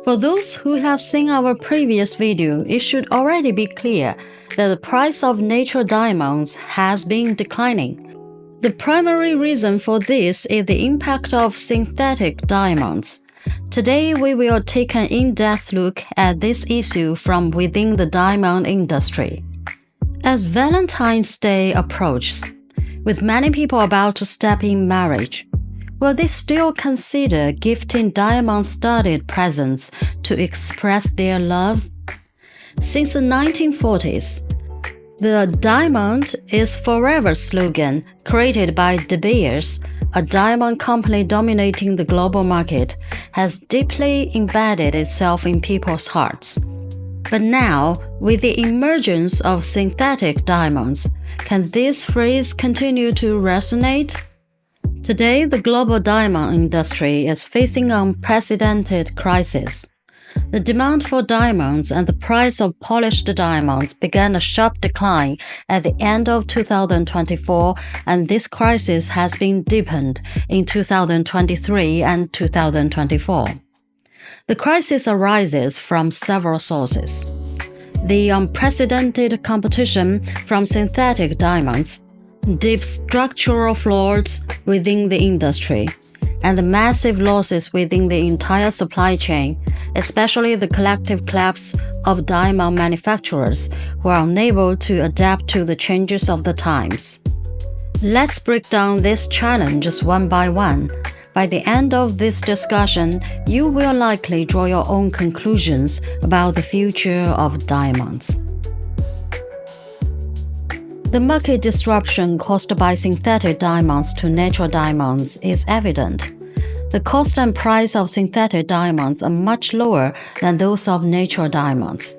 For those who have seen our previous video, it should already be clear that the price of natural diamonds has been declining. The primary reason for this is the impact of synthetic diamonds. Today, we will take an in-depth look at this issue from within the diamond industry. As Valentine's Day approaches, with many people about to step in marriage, will they still consider gifting diamond-studded presents to express their love? Since the 1940s, the Diamond is Forever slogan, created by De Beers, a diamond company dominating the global market, has deeply embedded itself in people's hearts. But now, with the emergence of synthetic diamonds, can this phrase continue to resonate? Today, the global diamond industry is facing an unprecedented crisis. The demand for diamonds and the price of polished diamonds began a sharp decline at the end of 2024, and this crisis has been deepened in 2023 and 2024. The crisis arises from several sources. The unprecedented competition from synthetic diamonds, deep structural flaws within the industry, and the massive losses within the entire supply chain, especially the collective collapse of diamond manufacturers who are unable to adapt to the changes of the times. Let's break down these challenges one by one. By the end of this discussion, you will likely draw your own conclusions about the future of diamonds. The market disruption caused by synthetic diamonds to natural diamonds is evident. The cost and price of synthetic diamonds are much lower than those of natural diamonds,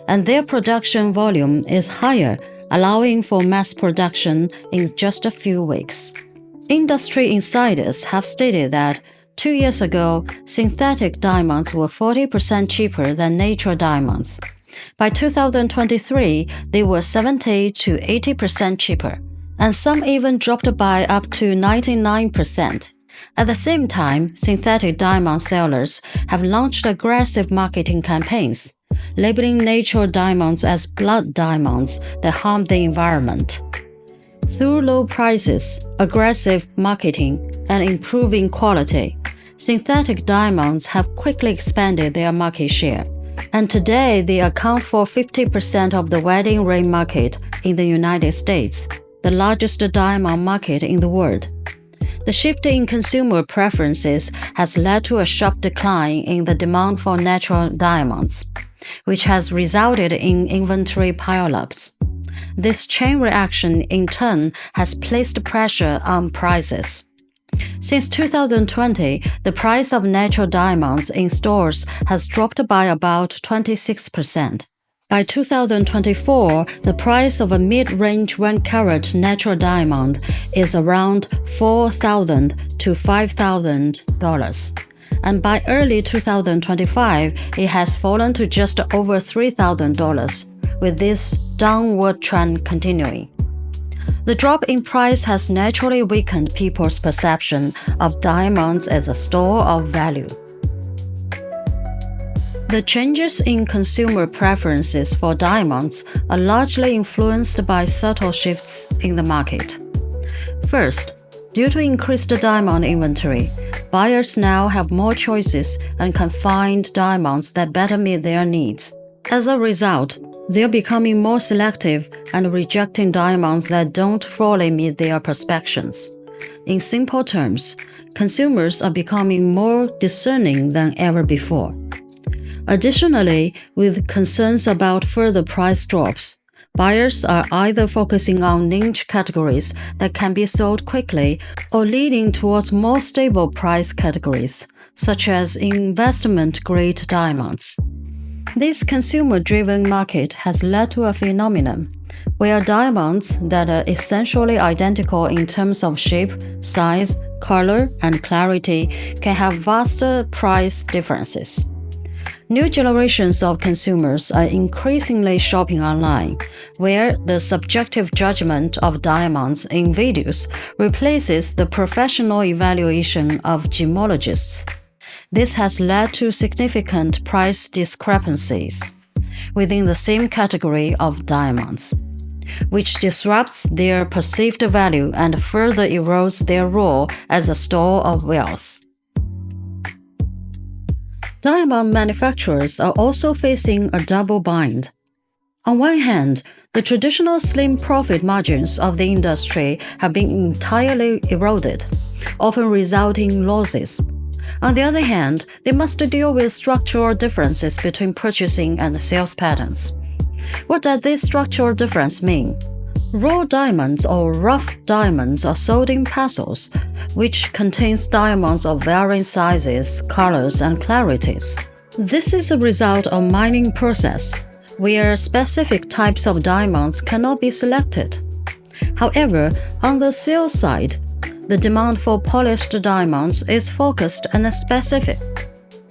and their production volume is higher, allowing for mass production in just a few weeks. Industry insiders have stated that 2 years ago, synthetic diamonds were 40% cheaper than natural diamonds. By 2023, they were 70 to 80% cheaper, and some even dropped by up to 99%. At the same time, synthetic diamond sellers have launched aggressive marketing campaigns, labeling natural diamonds as blood diamonds that harm the environment. Through low prices, aggressive marketing, and improving quality, synthetic diamonds have quickly expanded their market share, and today they account for 50% of the wedding ring market in the United States, the largest diamond market in the world. The shift in consumer preferences has led to a sharp decline in the demand for natural diamonds, which has resulted in inventory pileups. This chain reaction, in turn, has placed pressure on prices. Since 2020, the price of natural diamonds in stores has dropped by about 26%. By 2024, the price of a mid-range 1-carat natural diamond is around $4,000 to $5,000. And by early 2025, it has fallen to just over $3,000, with this downward trend continuing. The drop in price has naturally weakened people's perception of diamonds as a store of value. The changes in consumer preferences for diamonds are largely influenced by subtle shifts in the market. First, due to increased diamond inventory, buyers now have more choices and can find diamonds that better meet their needs. As a result, they're becoming more selective and rejecting diamonds that don't fully meet their perceptions. In simple terms, consumers are becoming more discerning than ever before. Additionally, with concerns about further price drops, buyers are either focusing on niche categories that can be sold quickly or leaning towards more stable price categories, such as investment-grade diamonds. This consumer-driven market has led to a phenomenon where diamonds that are essentially identical in terms of shape, size, color, and clarity can have vast price differences. New generations of consumers are increasingly shopping online, where the subjective judgment of diamonds in videos replaces the professional evaluation of gemologists. This has led to significant price discrepancies within the same category of diamonds, which disrupts their perceived value and further erodes their role as a store of wealth. Diamond manufacturers are also facing a double bind. On one hand, the traditional slim profit margins of the industry have been entirely eroded, often resulting in losses. On the other hand, they must deal with structural differences between purchasing and sales patterns. What does this structural difference mean? Raw diamonds or rough diamonds are sold in parcels, which contains diamonds of varying sizes, colors, and clarities. This is a result of mining process, where specific types of diamonds cannot be selected. However, on the sales side, the demand for polished diamonds is focused and specific.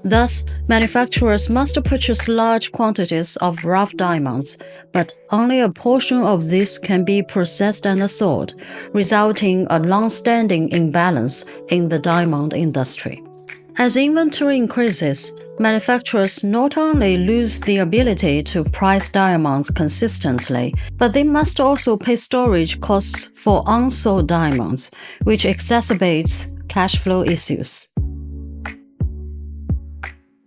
Thus, manufacturers must purchase large quantities of rough diamonds, but only a portion of this can be processed and sold, resulting in a long-standing imbalance in the diamond industry. As inventory increases, manufacturers not only lose the ability to price diamonds consistently, but they must also pay storage costs for unsold diamonds, which exacerbates cash flow issues.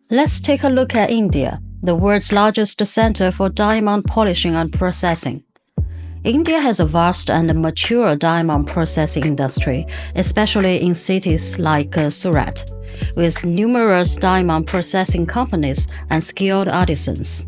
Let's take a look at India, the world's largest center for diamond polishing and processing. India has a vast and mature diamond processing industry, especially in cities like Surat, with numerous diamond processing companies and skilled artisans.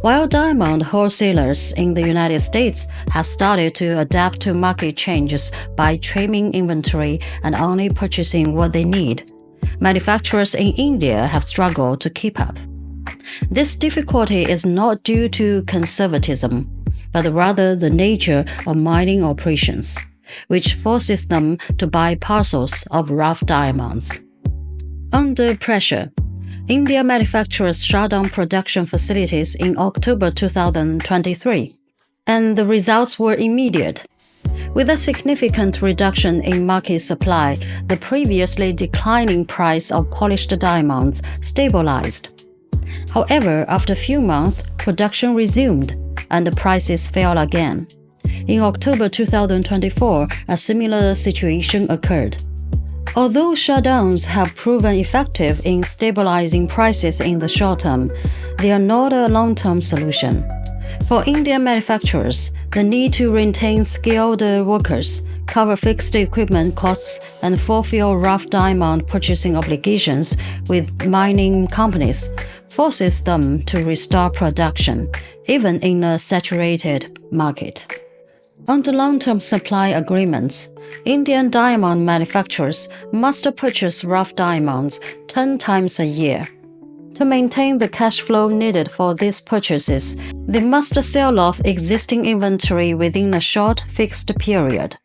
While diamond wholesalers in the United States have started to adapt to market changes by trimming inventory and only purchasing what they need, manufacturers in India have struggled to keep up. This difficulty is not due to conservatism, but rather the nature of mining operations, which forces them to buy parcels of rough diamonds. Under pressure, India manufacturers shut down production facilities in October 2023, and the results were immediate. With a significant reduction in market supply, the previously declining price of polished diamonds stabilized. However, after a few months, production resumed, and the prices fell again. In October 2024, a similar situation occurred. Although shutdowns have proven effective in stabilizing prices in the short term, they are not a long-term solution. For Indian manufacturers, the need to retain skilled workers, cover fixed equipment costs, and fulfill rough diamond purchasing obligations with mining companies forces them to restart production, even in a saturated market. Under long-term supply agreements, Indian diamond manufacturers must purchase rough diamonds 10 times a year. To maintain the cash flow needed for these purchases, they must sell off existing inventory within a short, fixed period.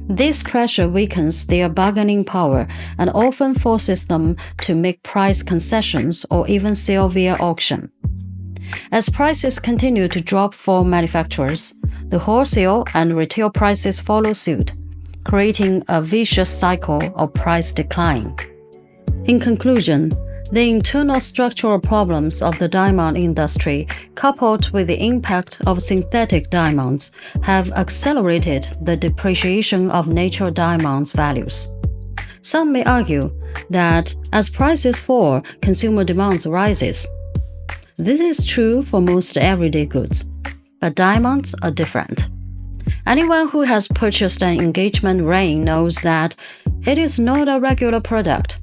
This pressure weakens their bargaining power and often forces them to make price concessions or even sell via auction. As prices continue to drop for manufacturers, the wholesale and retail prices follow suit, creating a vicious cycle of price decline. In conclusion, the internal structural problems of the diamond industry, coupled with the impact of synthetic diamonds, have accelerated the depreciation of natural diamonds' values. Some may argue that as prices fall, consumer demand rises. This is true for most everyday goods, but diamonds are different. Anyone who has purchased an engagement ring knows that it is not a regular product.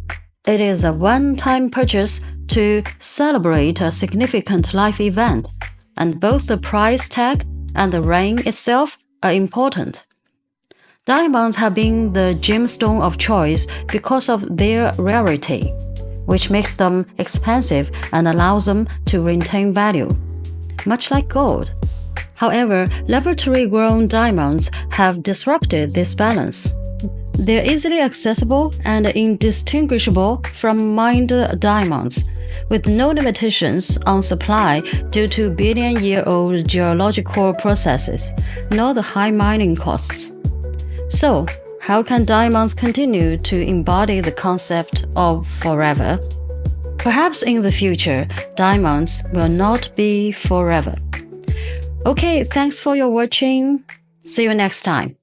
It is a one-time purchase to celebrate a significant life event, and both the price tag and the ring itself are important. Diamonds have been the gemstone of choice because of their rarity, which makes them expensive and allows them to retain value, much like gold. However, laboratory-grown diamonds have disrupted this balance. They're easily accessible and indistinguishable from mined diamonds, with no limitations on supply due to billion-year-old geological processes, nor the high mining costs. So, how can diamonds continue to embody the concept of forever? Perhaps in the future, diamonds will not be forever. Okay, thanks for your watching. See you next time.